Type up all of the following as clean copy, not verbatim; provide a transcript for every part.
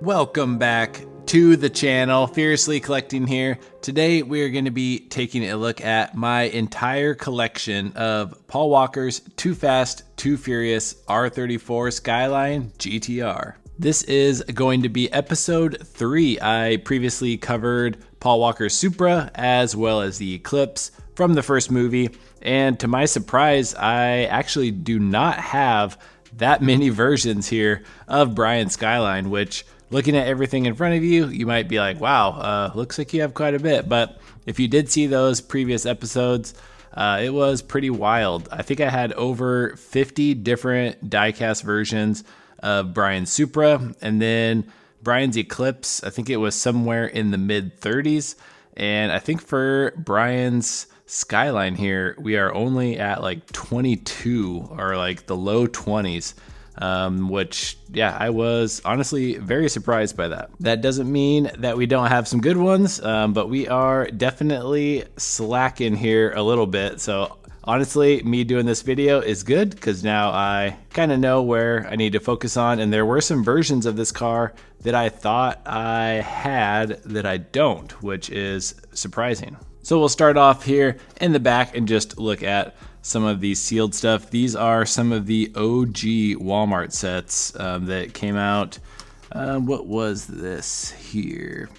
Welcome back to the channel. Fiercely Collecting here. Today we are going to be taking a look at my entire collection of Paul Walker's Too Fast, Too Furious R34 Skyline GTR. This is going to be episode 3. I previously covered Paul Walker's Supra as well as the Eclipse from the first movie, and to my surprise, I actually do not have that many versions here of Brian's Skyline, which, looking at everything in front of you, you might be like, wow, looks like you have quite a bit. But if you did see those previous episodes, it was pretty wild. I think I had over 50 different diecast versions of Brian's Supra, and then Brian's Eclipse, I think it was somewhere in the mid 30s. And I think for Brian's Skyline here, we are only at like 22 or like the low 20s. Which, yeah, I was honestly very surprised by that. That doesn't mean that we don't have some good ones, but we are definitely slacking here a little bit. So honestly, me doing this video is good because now I kind of know where I need to focus on. And there were some versions of this car that I thought I had that I don't, which is surprising. So we'll start off here in the back and just look at some of the sealed stuff. These are some of the OG Walmart sets that came out. What was this here?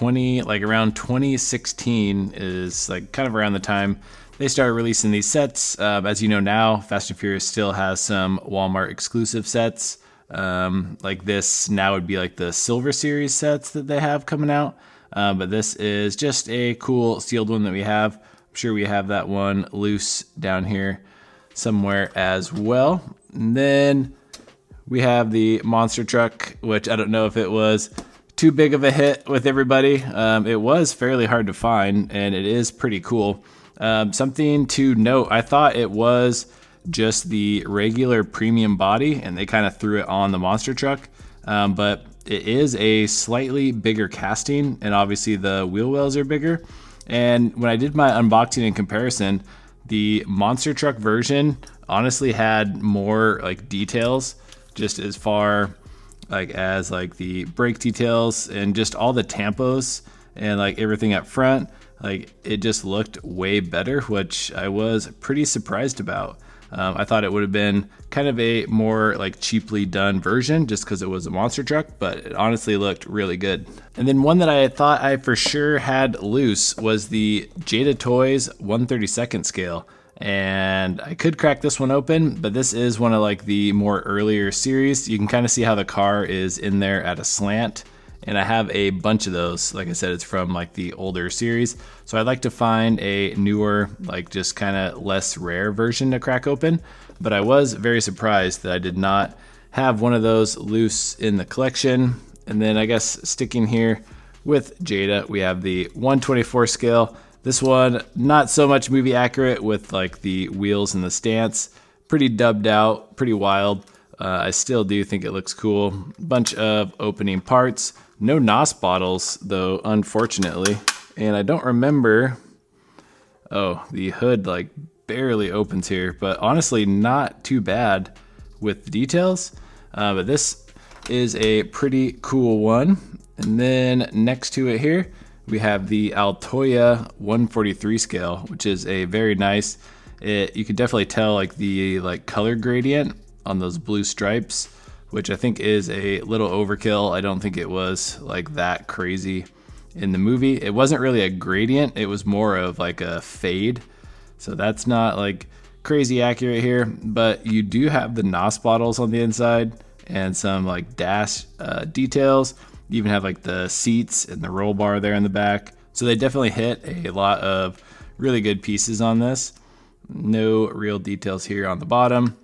Around 2016 is like kind of around the time they started releasing these sets. As you know now, Fast and Furious still has some Walmart exclusive sets. Like this now would be like the Silver Series sets that they have coming out. But this is just a cool sealed one that we have. I'm sure we have that one loose down here somewhere as well. And then we have the monster truck, which I don't know if it was too big of a hit with everybody. It was fairly hard to find, and it is pretty cool. Something to note, I thought it was just the regular premium body, and they kind of threw it on the monster truck. But it is a slightly bigger casting, and obviously the wheel wells are bigger. And when I did my unboxing and comparison, the monster truck version honestly had more like details, just as far like as like the brake details and just all the tampos and like everything up front. Like it just looked way better, which I was pretty surprised about. I thought it would have been kind of a more like cheaply done version just because it was a monster truck, but it honestly looked really good. And then one that I thought I for sure had loose was the Jada Toys 1/32 scale. And I could crack this one open, but this is one of like the more earlier series. You can kind of see how the car is in there at a slant. And I have a bunch of those. Like I said, it's from like the older series. So I'd like to find a newer, like just kind of less rare version to crack open. But I was very surprised that I did not have one of those loose in the collection. And then I guess sticking here with Jada, we have the 1/24 scale. This one, not so much movie accurate with like the wheels and the stance. Pretty dubbed out, pretty wild. I still do think it looks cool. Bunch of opening parts. No NOS bottles, though, unfortunately. And I don't remember... Oh, the hood, like, barely opens here. But honestly, not too bad with the details. But this is a pretty cool one. And then next to it here, we have the Altoia 1/43 scale, which is a very nice... You can definitely tell, like, the color gradient on those blue stripes, which I think is a little overkill. I don't think it was like that crazy in the movie. It wasn't really a gradient, it was more of like a fade. So that's not like crazy accurate here, but you do have the NOS bottles on the inside and some like dash details. You even have like the seats and the roll bar there in the back. So they definitely hit a lot of really good pieces on this. No real details here on the bottom.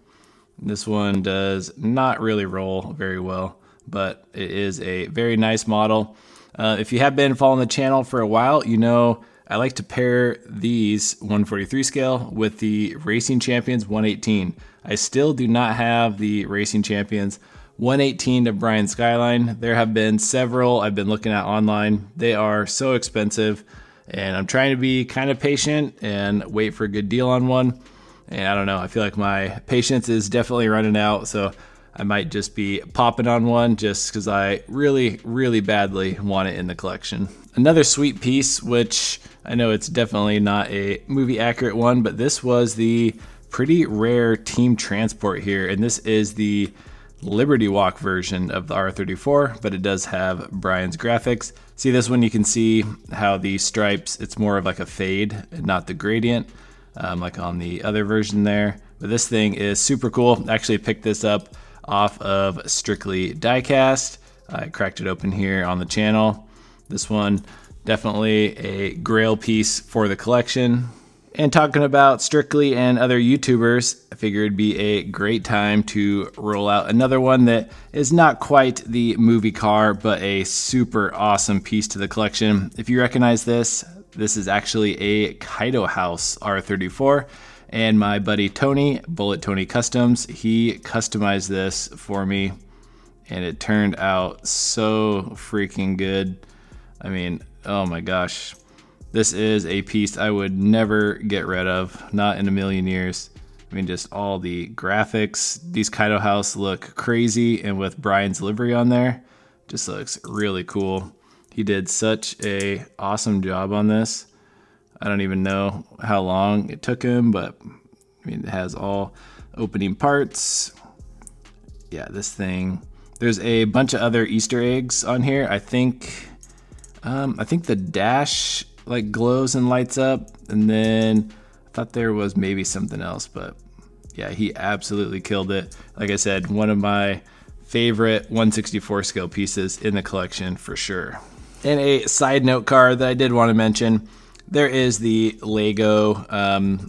This one does not really roll very well, but it is a very nice model. If you have been following the channel for a while, you know I like to pair these 1/43 scale with the Racing Champions 118. I still do not have the Racing Champions 118 of Brian Skyline. There have been several I've been looking at online. They are so expensive, and I'm trying to be kind of patient and wait for a good deal on one. And I don't know, I feel like my patience is definitely running out, so I might just be popping on one just because I really, really badly want it in the collection. Another sweet piece, which I know it's definitely not a movie accurate one, but this was the pretty rare team transport here, and this is the Liberty Walk version of the R34, but it does have Brian's graphics. See this one, you can see how the stripes, it's more of like a fade and not the gradient, like on the other version there. But this thing is super cool. I actually picked this up off of strictly Diecast. I cracked it open here on the channel. This one, definitely a grail piece for the collection. And talking about Strictly and other YouTubers, I figured it'd be a great time to roll out another one that is not quite the movie car, but a super awesome piece to the collection. If you recognize this, this is actually a Kaido House R34. And my buddy Tony, Bullet Tony Customs, he customized this for me. And it turned out so freaking good. I mean, oh my gosh. This is a piece I would never get rid of, not in a million years. I mean, just all the graphics. These Kaido House look crazy, and with Brian's livery on there, just looks really cool. He did such a awesome job on this. I don't even know how long it took him, but I mean, it has all opening parts. Yeah, this thing. There's a bunch of other Easter eggs on here. I think the dash like glows and lights up, and then I thought there was maybe something else, but yeah, he absolutely killed it. Like I said, one of my favorite 1/64 scale pieces in the collection for sure. And a side note car that I did want to mention, there is the Lego,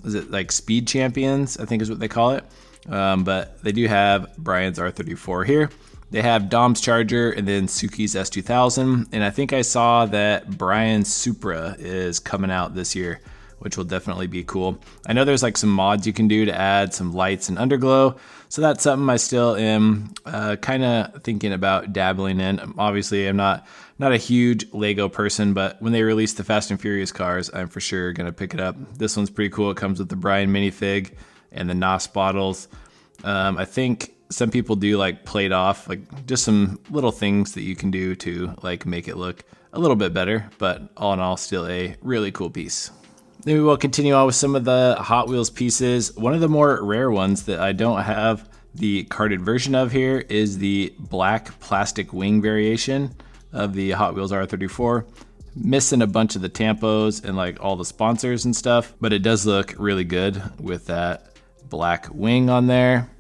is it like Speed Champions, I think is what they call it, but they do have Brian's R34 here. They have Dom's Charger and then Suki's S2000. And I think I saw that Brian's Supra is coming out this year, which will definitely be cool. I know there's like some mods you can do to add some lights and underglow. So that's something I still am kind of thinking about dabbling in. Obviously, I'm not a huge Lego person, but when they release the Fast and Furious cars, I'm for sure going to pick it up. This one's pretty cool. It comes with the Brian minifig and the NOS bottles. I think some people do like plate off, like just some little things that you can do to like make it look a little bit better, but all in all, still a really cool piece. Then we will continue on with some of the Hot Wheels pieces. One of the more rare ones that I don't have the carded version of here is the black plastic wing variation of the Hot Wheels R34. Missing a bunch of the tampos and like all the sponsors and stuff, but it does look really good with that black wing on there.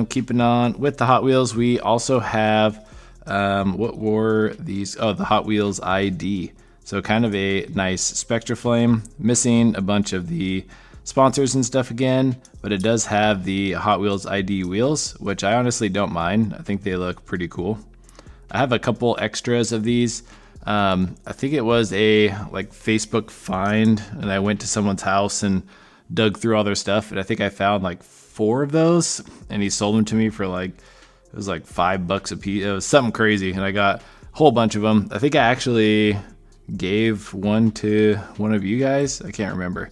Keeping on with the Hot Wheels, we also have, what were these? Oh, the Hot Wheels ID. So kind of a nice Spectra Flame, missing a bunch of the sponsors and stuff again, but it does have the Hot Wheels ID wheels, which I honestly don't mind. I think they look pretty cool. I have a couple extras of these. I think it was a like Facebook find, and I went to someone's house and dug through all their stuff, and I think I found like 4 of those, and he sold them to me for like, it was like $5 a piece. It was something crazy, and I got a whole bunch of them. I think I actually gave one to one of you guys. I can't remember.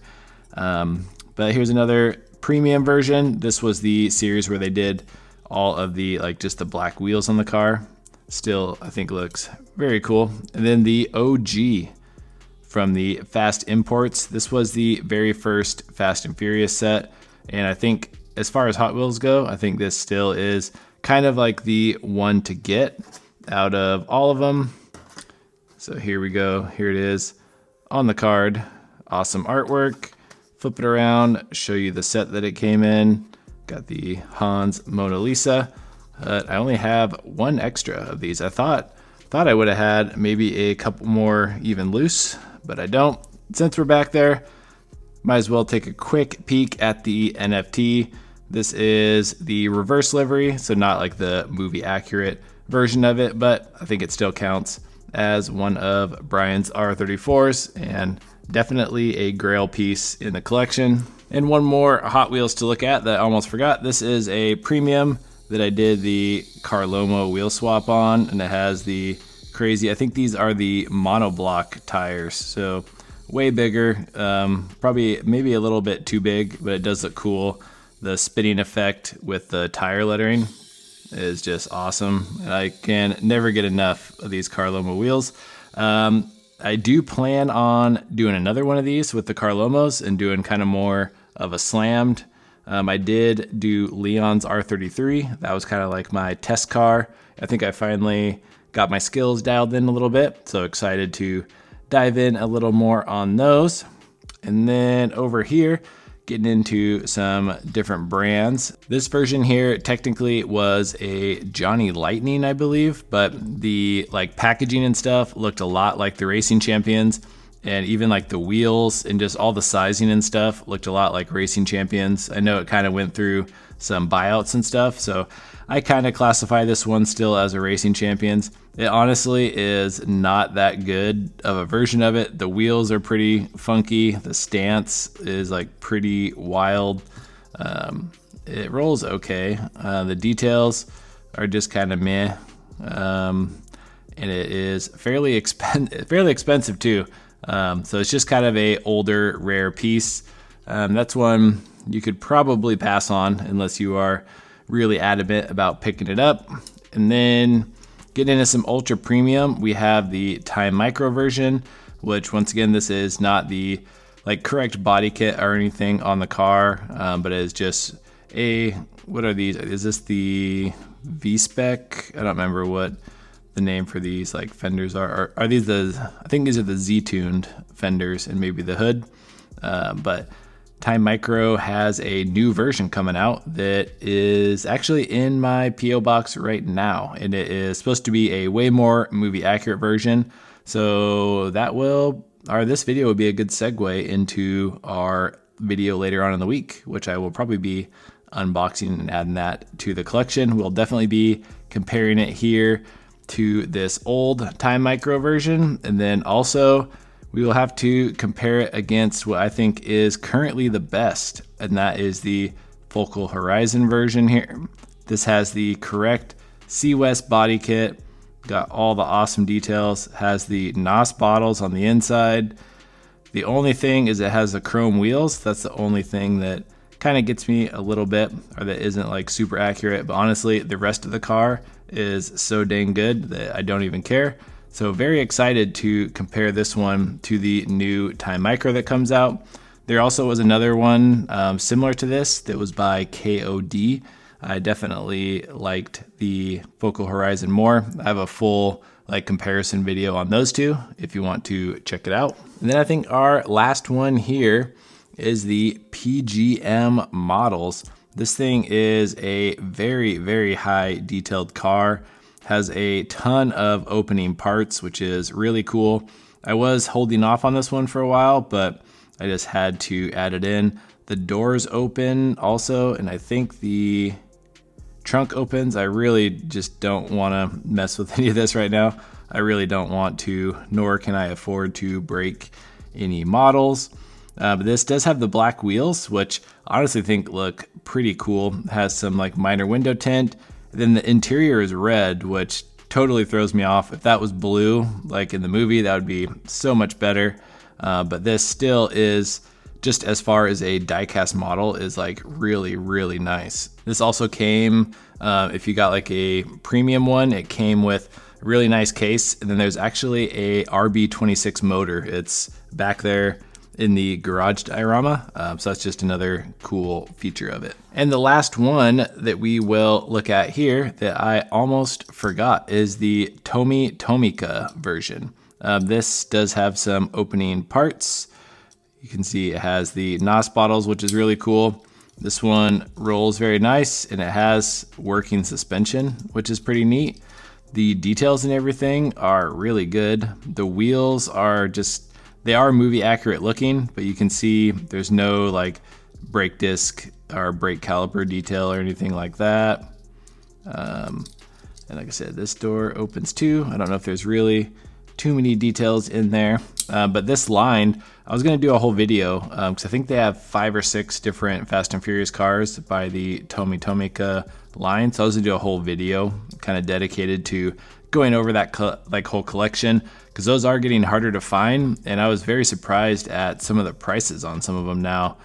But here's another premium version. This was the series where they did all of the like just the black wheels on the car. Still, I think looks very cool. And then the OG from the Fast Imports. This was the very first Fast and Furious set, and I think as far as Hot Wheels go, I think this still is kind of like the one to get out of all of them. So here we go. Here it is on the card. Awesome artwork. Flip it around, show you the set that it came in. Got the Hans Mona Lisa. I only have one extra of these. I thought I would have had maybe a couple more even loose, but I don't. Since we're back there, might as well take a quick peek at the NFT. This is the reverse livery, so not like the movie accurate version of it, but I think it still counts as one of Brian's R34s, and definitely a grail piece in the collection. And one more Hot Wheels to look at that I almost forgot. This is a premium that I did the Carlomo wheel swap on, and it has the crazy, I think these are the monoblock tires, so way bigger, probably maybe a little bit too big, but it does look cool. The spinning effect with the tire lettering, is just awesome. And I can never get enough of these Carlomo wheels. I do plan on doing another one of these with the Carlomos and doing kind of more of a slammed. I did do Leon's R33. That was kind of like my test car. I think I finally got my skills dialed in a little bit. So excited to dive in a little more on those. And then over here, getting into some different brands. This version here technically was a Johnny Lightning, I believe, but the like packaging and stuff looked a lot like the Racing Champions, and even like the wheels and just all the sizing and stuff looked a lot like Racing Champions. I know it kind of went through some buyouts and stuff, so I kind of classify this one still as a Racing Champions. It honestly is not that good of a version of it. The wheels are pretty funky. The stance is like pretty wild. It rolls okay. The details are just kind of meh. And it is fairly expensive too. So it's just kind of a older, rare piece. That's one you could probably pass on unless you are really adamant about picking it up. And then getting into some ultra premium, we have the Time Micro version, which once again, this is not the like correct body kit or anything on the car, but it is just a, what are these? Is this the V-Spec? I don't remember what the name for these like fenders are. Are these the, I think these are the Z-tuned fenders and maybe the hood. But Time Micro has a new version coming out that is actually in my PO box right now, and it is supposed to be a way more movie accurate version. So that will, or this video will be a good segue into our video later on in the week, which I will probably be unboxing and adding that to the collection. We'll definitely be comparing it here to this old Time Micro version, and then also we will have to compare it against what I think is currently the best, and that is the Focal Horizon version here. This has the correct C-West body kit, got all the awesome details, has the NOS bottles on the inside. The only thing is it has the chrome wheels. That's the only thing that kind of gets me a little bit, or that isn't like super accurate, but honestly, the rest of the car is so dang good that I don't even care. So very excited to compare this one to the new Time Micro that comes out. There also was another one similar to this that was by KOD. I definitely liked the Focal Horizon more. I have a full like comparison video on those two if you want to check it out. And then I think our last one here is the PGM models. This thing is a very, very high detailed car. Has a ton of opening parts, which is really cool. I was holding off on this one for a while, but I just had to add it in. The doors open also, and I think the trunk opens. I really just don't want to mess with any of this right now. I really don't want to, nor can I afford to break any models. But this does have the black wheels, which I honestly think look pretty cool. It has some like minor window tint. Then the interior is red, which totally throws me off. If that was blue, like in the movie, that would be so much better. But this still is, just as far as a diecast model, is like really, really nice. This also came, if you got like a premium one, it came with a really nice case. And then there's actually a RB26 motor. It's back there in the garage diorama. So that's just another cool feature of it. And the last one that we will look at here that I almost forgot is the Tomy Tomica version. This does have some opening parts. You can see it has the NOS bottles, which is really cool. This one rolls very nice, and it has working suspension, which is pretty neat. The details and everything are really good. The wheels are just, they are movie accurate looking, but you can see there's no like brake disc or brake caliper detail or anything like that. And like I said, this door opens too. I don't know if there's really too many details in there, but this line, I was gonna do a whole video because I think they have 5 or 6 different Fast and Furious cars by the Tomy Tomica line. So I was gonna do a whole video kind of dedicated to going over that like whole collection, because those are getting harder to find, and I was very surprised at some of the prices on some of them now.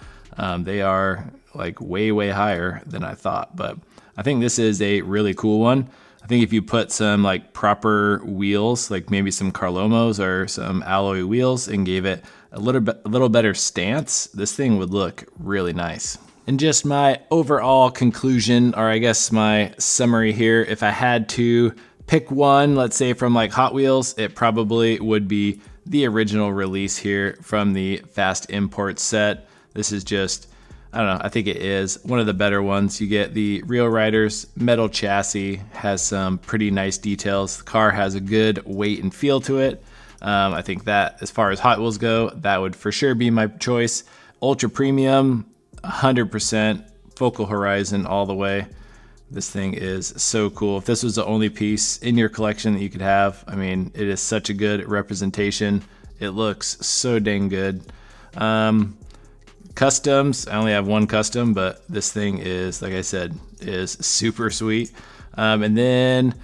They are like way higher than I thought. But I think this is a really cool one. I think if you put some like proper wheels, like maybe some Carlomos or some alloy wheels, and gave it a little better stance, this thing would look really nice. And just my overall conclusion, or I guess my summary here, if I had to pick one, let's say from like Hot Wheels, it probably would be the original release here from the Fast Import set. This is just, I don't know, I think it is one of the better ones. You get the Real Riders metal chassis, has some pretty nice details. The car has a good weight and feel to it. I think that as far as Hot Wheels go, that would for sure be my choice. Ultra Premium, 100%, Focal Horizon all the way. This thing is so cool. If this was the only piece in your collection that you could have, I mean, it is such a good representation. It looks so dang good. Customs, I only have one custom, but this thing is, like I said, is super sweet. And then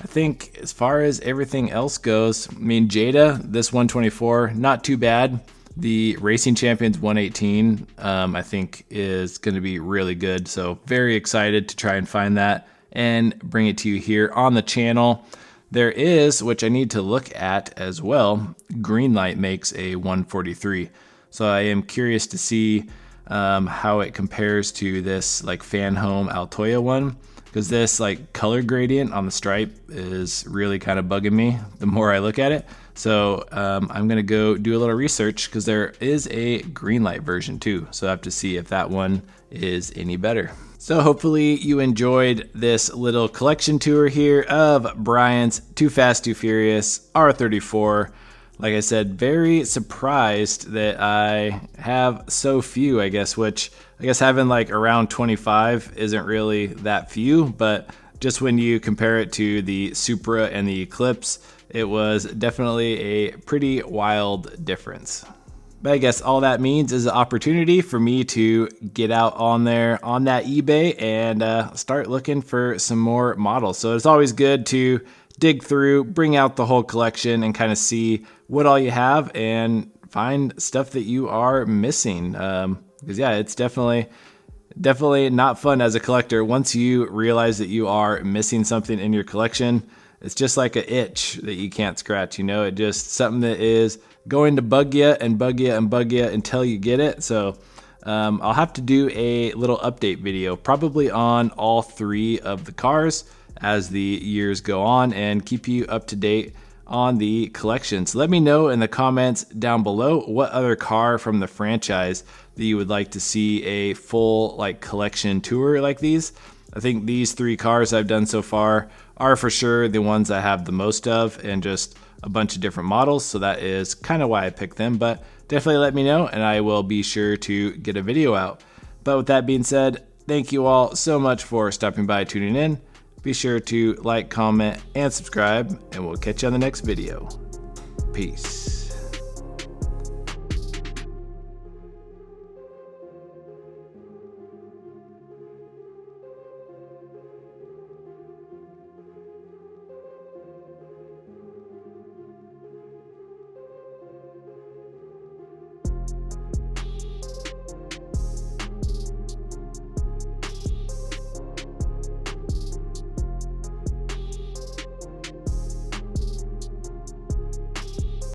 I think as far as everything else goes, I mean, Jada, this 124, not too bad. The Racing Champions 118, I think is going to be really good. So very excited to try and find that and bring it to you here on the channel. There is, which I need to look at as well, Greenlight makes a 143. So I am curious to see how it compares to this like Fan Home Altoia one, because this like color gradient on the stripe is really kind of bugging me the more I look at it. So I'm gonna go do a little research, because there is a Greenlight version too. So I have to see if that one is any better. So hopefully you enjoyed this little collection tour here of Brian's Too Fast, Too Furious R34. Like I said, very surprised that I have so few, I guess, which I guess having like around 25 isn't really that few, but just when you compare it to the Supra and the Eclipse, it was definitely a pretty wild difference. But I guess all that means is an opportunity for me to get out on there on that eBay and start looking for some more models. So it's always good to dig through, bring out the whole collection, and kind of see what all you have and find stuff that you are missing. Because yeah, it's definitely not fun as a collector. Once you realize that you are missing something in your collection, it's just like an itch that you can't scratch, you know? It just something that is going to bug you and bug you and bug you until you get it. So I'll have to do a little update video, probably on all three of the cars as the years go on, and keep you up to date on the collection. So let me know in the comments down below what other car from the franchise that you would like to see a full like collection tour like these. I think these three cars I've done so far are for sure the ones I have the most of, and just a bunch of different models. So that is kind of why I picked them, but definitely let me know and I will be sure to get a video out. But with that being said, thank you all so much for stopping by, tuning in. Be sure to like, comment, and subscribe, and we'll catch you on the next video. Peace.